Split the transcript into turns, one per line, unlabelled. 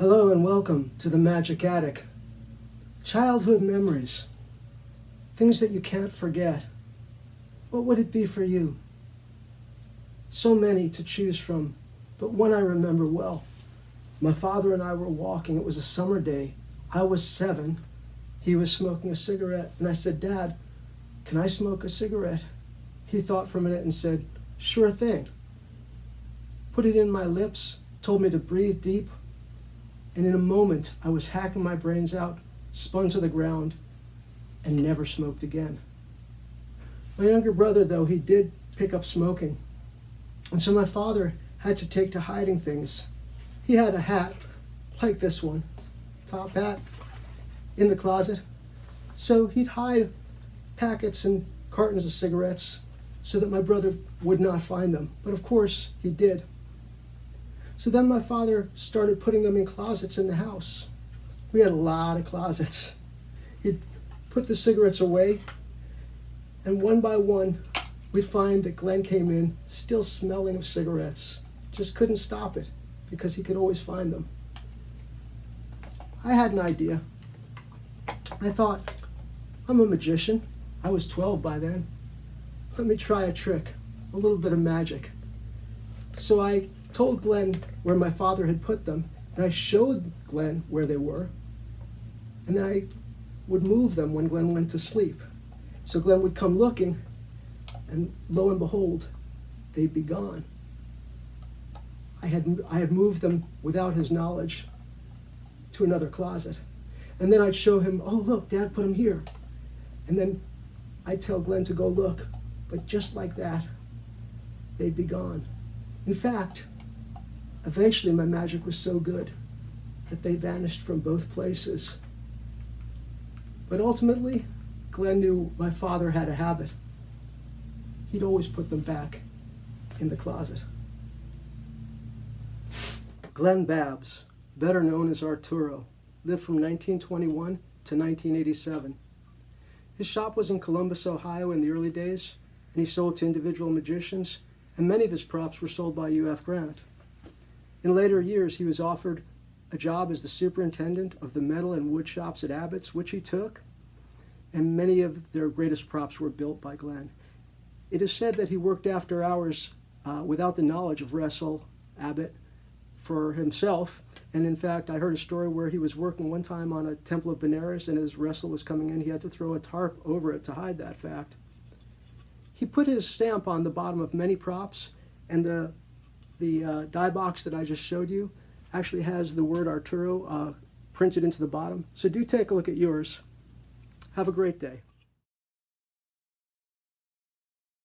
Hello and welcome to the Magic Attic. Childhood memories, things that you can't forget. What would it be for you? So many to choose from, but one I remember well. My father and I were walking. It was a summer day. I was 7. He was smoking a cigarette, and I said, "Dad, can I smoke a cigarette?" He thought for a minute and said, "Sure thing." Put it in my lips, told me to breathe deep, and in a moment I was hacking my brains out, spun to the ground, and never smoked again. My younger brother, though, he did pick up smoking, and so my father had to take to hiding things. He had a hat like this one, top hat, in the closet, so he'd hide packets and cartons of cigarettes so that my brother would not find them, but of course he did. So then my father started putting them in closets in the house. We had a lot of closets. He'd put the cigarettes away, and one by one, we'd find that Glen came in still smelling of cigarettes. Just couldn't stop it because he could always find them. I had an idea. I thought, I'm a magician. I was 12 by then. Let me try a trick, a little bit of magic. So I told Glen where my father had put them, and I showed Glen where they were, and then I would move them when Glen went to sleep. So Glen would come looking, and lo and behold, they'd be gone. I had moved them without his knowledge to another closet. And then I'd show him, "Oh, look, Dad put them here." And then I'd tell Glen to go look, but just like that, they'd be gone. In fact, eventually my magic was so good that they vanished from both places. But ultimately, Glen knew my father had a habit. He'd always put them back in the closet. Glen Babbs, better known as Arturo, lived from 1921 to 1987. His shop was in Columbus, Ohio in the early days, and he sold to individual magicians, and many of his props were sold by U.F. Grant. In later years, he was offered a job as the superintendent of the metal and wood shops at Abbott's, which he took, and many of their greatest props were built by Glen. It is said that he worked after hours without the knowledge of Russell Abbott for himself, and in fact, I heard a story where he was working one time on a Temple of Benares, and as Russell was coming in, he had to throw a tarp over it to hide that fact. He put his stamp on the bottom of many props, and the die box that I just showed you actually has the word Arturo printed into the bottom. So do take a look at yours. Have a great day.